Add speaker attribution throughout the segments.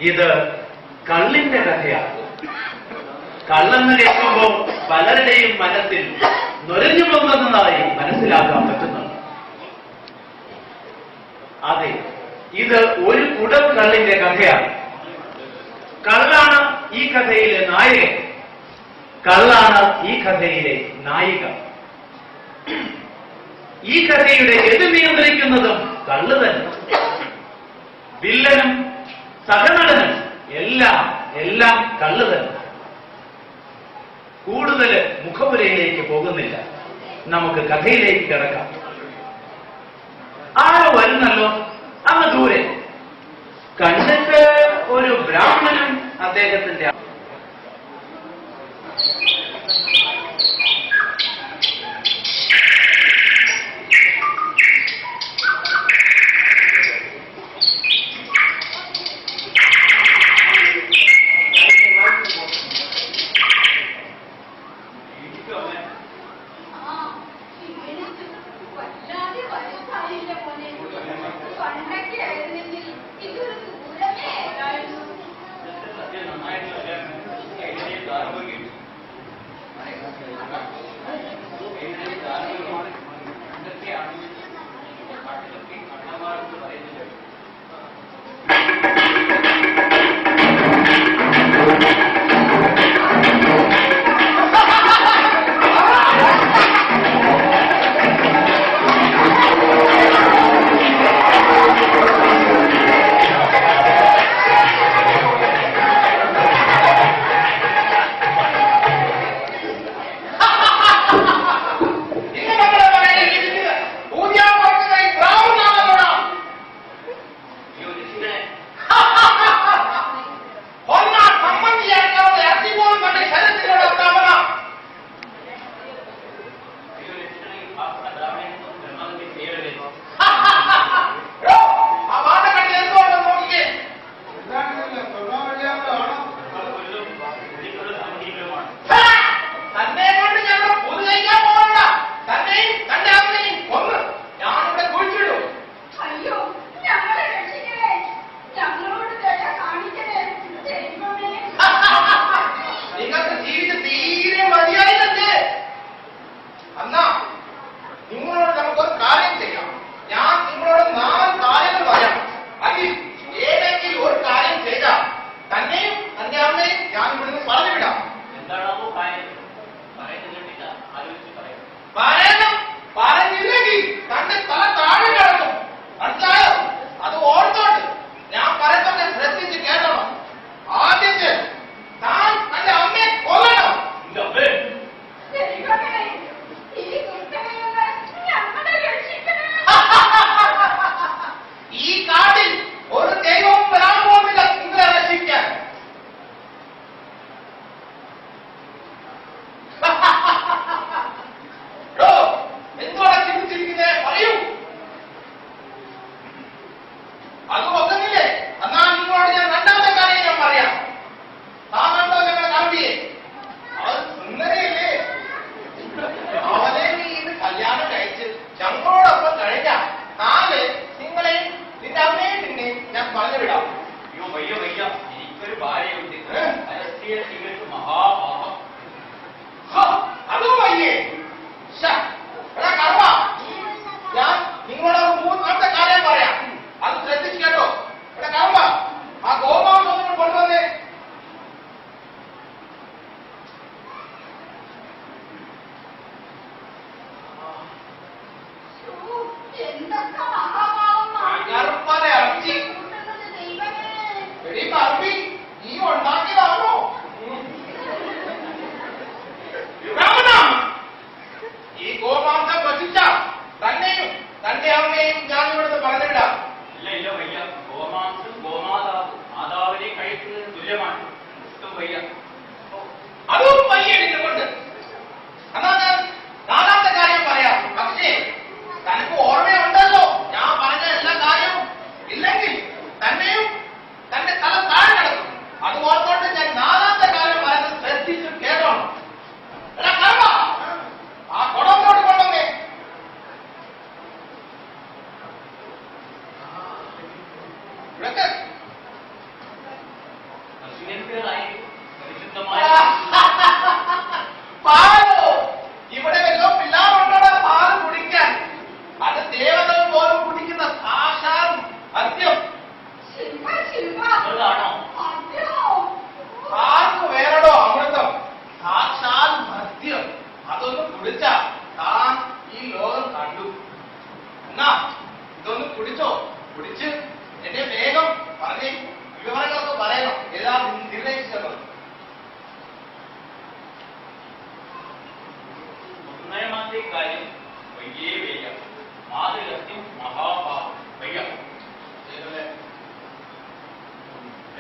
Speaker 1: ഇത് കള്ളിന്റെ കഥയാണ്. കള്ളെന്ന് കേൾക്കുമ്പോൾ പലരുടെയും മനസ്സിൽ നുരഞ്ഞു പോകുന്നതായി മനസ്സിലാക്കാൻ പറ്റുന്നുണ്ട്. അതെ, ഇത് ഒരു കുടം കള്ളിന്റെ കഥയാണ്. കള്ളാണ് ഈ കഥയിലെ നായകൻ, കള്ളാണ് ഈ കഥയിലെ നായിക. ഈ കഥയുടെ എത് നിയന്ത്രിക്കുന്നതും കള്ള് തന്നെ. വില്ലനും സഹനടനും എല്ലാം കള്ള് തന്നെ. കൂടുതൽ മുഖപുരയിലേക്ക് പോകുന്നില്ല, നമുക്ക് കഥയിലേക്ക് കിടക്കാം. ആരോ വരുന്നല്ലോ അങ്ങ് ദൂരെ. കണ്ടിട്ട് ഒരു ബ്രാഹ്മണനും അദ്ദേഹത്തിന്റെ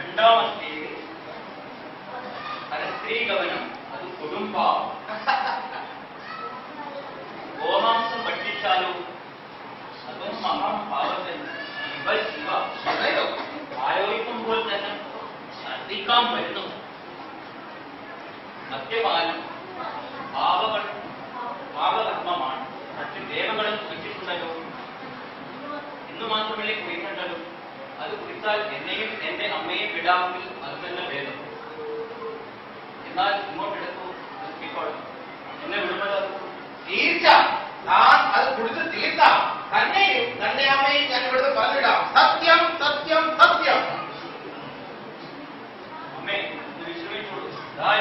Speaker 2: രണ്ടാമത്തേത് പരസ്ത്രീകവനം, അത് കൊടുമ്പാവം. ഗോമാംസം ഭക്ഷിച്ചാലോ അതും മഹാഭാവത്തിൽ ശിവ ശിവ ആലോചിക്കുമ്പോൾ തന്നെ ഛർദിക്കാൻ വരുന്നു. മദ്യപാനം പാപകർമ്മമാണ്. മറ്റു ദേവങ്ങളും കുറിച്ചിട്ടുണ്ടല്ലോ. ഇന്നു മാത്രമല്ലേ കുറിക്കണ്ടല്ലോ. അത് കുറിച്ചാൽ എന്നെയും എന്റെ അമ്മയും വിടാമെങ്കിൽ അത് തന്നെ ഭേദം. എന്നാൽ ഇങ്ങോട്ടെടുക്കൂ, നിർത്തിക്കോളാം. എന്നെ വിടുമല്ലോ.
Speaker 3: തീർച്ച താൻ അത് കുടിച്ച് തീർത്താം. തന്നെയും തന്റെ അമ്മയും ഞാൻ ഇവിടുന്ന് പറഞ്ഞിടാം. സത്യം സത്യം സത്യം.
Speaker 2: അമ്മേ, ഇത് വിശ്രമിച്ചോളൂ.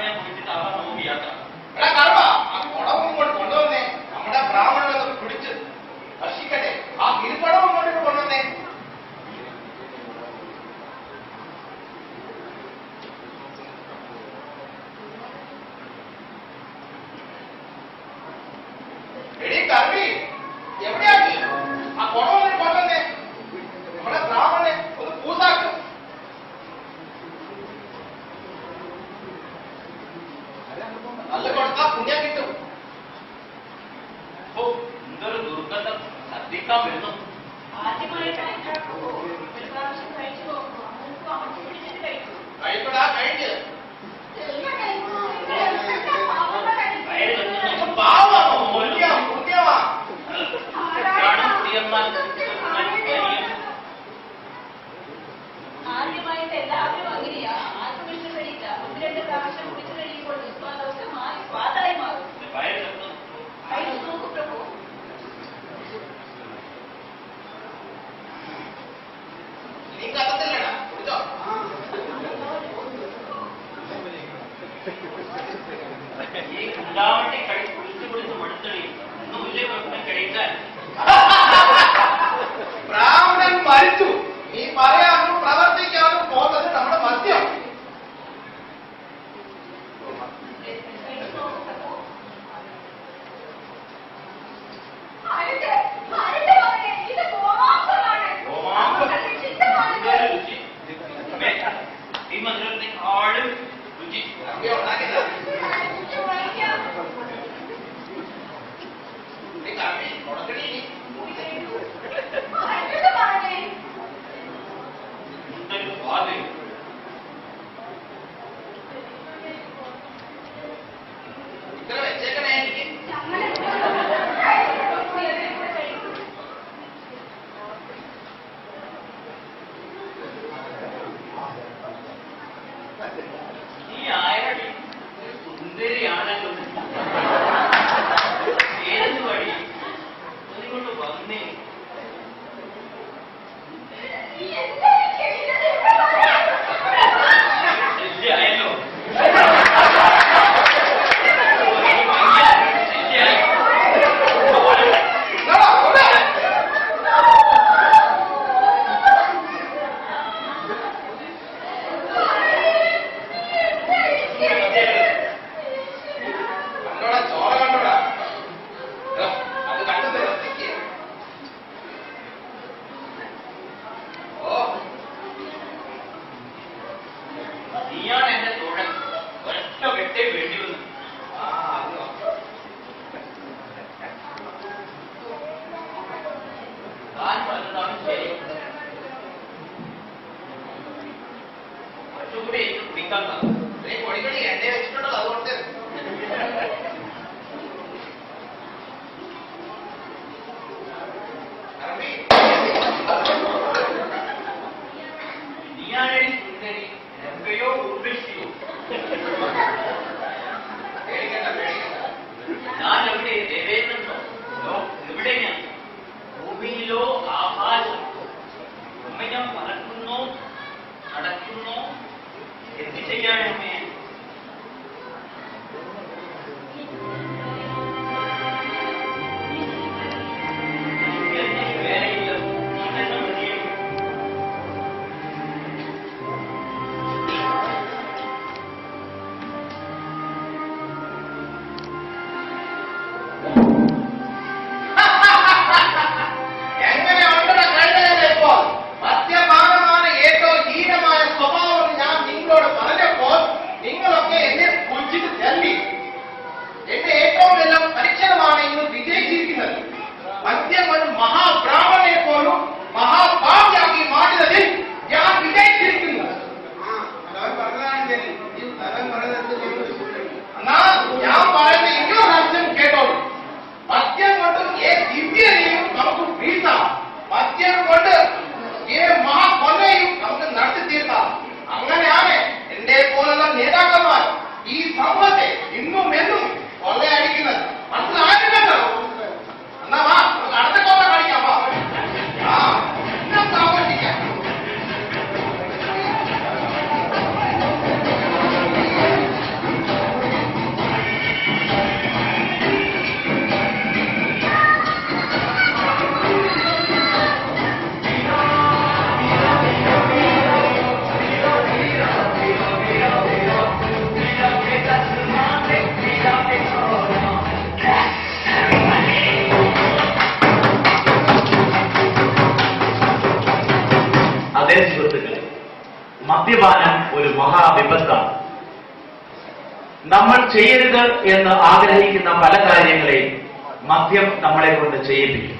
Speaker 2: ഞാൻ കുടിച്ചിട്ട് അവൻ നോക്കി യാത്ര.
Speaker 3: എടാ കർമ്മ, ആ കുടവും കൊണ്ട് കൊണ്ടുവന്നേ. നമ്മുടെ ബ്രാഹ്മണനൊക്കെ കുടിച്ച് ഭക്ഷിക്കട്ടെ. ആ കിരിപ്പടവും കൊണ്ടിട്ട് കൊണ്ടുവന്നേ. എടീ കർമ്മി, എവിടെയാക്കി ആ കുടവും കൊണ്ടുവന്നേ. നമ്മുടെ ബ്രാഹ്മണനെ ഒന്ന് പൂസാക്കും. നല്ല കൊടുത്താ പുണ്യം കിട്ടും.
Speaker 2: ഓ, എന്തൊരു ദുർഗന്ധം. ഛർദിക്കാൻ വരുന്നു.
Speaker 3: കഴിക്കടാ, കഴിക്ക്.
Speaker 2: വയറ് കത്തുന്നു.
Speaker 3: പാവമാണോ? പുണ്യം പുണ്യമാ.
Speaker 4: ആദ്യമായിട്ട് എല്ലാവരും അങ്ങനെയാ. ആർക്കും ഇഷ്ടപ്പെടില്ല. ഒന്ന് രണ്ട് പ്രാവശ്യം കുടിച്ചു കഴിയുമ്പോൾ വിശ്വാസമൊക്കെ മാറി സ്വാദായി മാറും.
Speaker 2: വയറ് കത്തുന്നു.
Speaker 4: കഴിച്ചു നോക്കൂ പ്രഭു.
Speaker 3: നീ കത്തത്തില്ലടാ, കുടിച്ചോ.
Speaker 2: ഈ കുണ്ടാവണ്ടി കുളിച്ച് കുളിച്ച് മടുത്തടി. ഒന്നും വലിയ പ്രശ്നം കഴിക്കാൻ.
Speaker 3: ബ്രാഹ്മണൻ മരിച്ചു. നീ പറയാനും പ്രവർത്തിക്കാനും പോകുന്നത് നമ്മുടെ മദ്യം.
Speaker 4: കഴിച്ചു നോക്കൂ പ്രഭു. ഇത് ഗോമാംസമാണ്.
Speaker 2: എന്തൊരു രുചി. അമ്മേ, ഈ മധുരത്തെക്കാളും രുചി.
Speaker 3: അമ്മ ഉണ്ടാക്കില്ല. നീ കമ്മി കൊടുക്കണി.
Speaker 2: എന്തൊരു സ്വാദ്.
Speaker 3: ഇത്ര വെച്ചേക്കണേ എനിക്ക്.
Speaker 2: ഈ ആയടി സുന്ദരിയാണല്ലോ. ഏത് വഴി അതുകൊണ്ട് വന്നേ. ശരിയായല്ലോ.
Speaker 3: ഇതാടാ, കൊണ്ടേ. കണ്ടോടാ, ചോര കണ്ടോടാ. അത് കണ്ടത് രസിക്ക്. ഓ,
Speaker 2: നീയാണ് എന്റെ തോഴൻ. ഒരൊറ്റ വെട്ടേ വേണ്ടി വന്നു.
Speaker 3: ആ അത്
Speaker 2: താൻ പറഞ്ഞതാണ് ശരി. കുറച്ചുകൂടി എനിക്ക് കുടിക്കാൻ കാണും.
Speaker 3: നീ പൊടിക്കണി എണ്ണ വെച്ചിട്ടുണ്ടല്ലോ, അതുകൊണ്ട് കർമ്മി.
Speaker 2: നീയാണേടി സുന്ദരി. എത്രയോ ഉർവശിയോ.
Speaker 3: പേടിക്കണ്ട, പേടിക്കണ്ട.
Speaker 2: ഞാൻ എവിടെ ദേവേന്ദ്രനോ? എവിടെ ഞാൻ? ഭൂമിയിലോ ആകാശം? അമ്മ ഞാൻ പറക്കുന്നോ നടക്കുന്നോ? എന്ത് ചെയ്യാണ് അമ്മേ? എനിക്ക് വേറെയില്ല. നീ തന്നെ മതിയായി.
Speaker 3: എങ്ങനെ ഉണ്ടടാ കഴിഞ്ഞത് ഇപ്പോൾ? മദ്യപാനമാണ് ഏറ്റവും ഹീനമായ സ്വഭാവം
Speaker 1: മദ്യപാനം ഒരു മഹാവിപത്താണ്. നമ്മൾ ചെയ്യരുത് എന്ന് ആഗ്രഹിക്കുന്ന പല കാര്യങ്ങളെയും മദ്യം നമ്മളെ കൊണ്ട് ചെയ്യിപ്പിക്കും.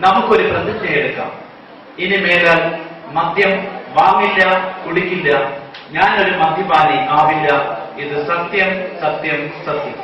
Speaker 1: നമുക്കൊരു പ്രതിജ്ഞ എടുക്കാം, ഇനി മേലാൽ മദ്യം വാങ്ങില്ല, കുടിക്കില്ല, ഞാനൊരു മദ്യപാനി ആവില്ല. ഇത് സത്യം, സത്യം, സത്യം.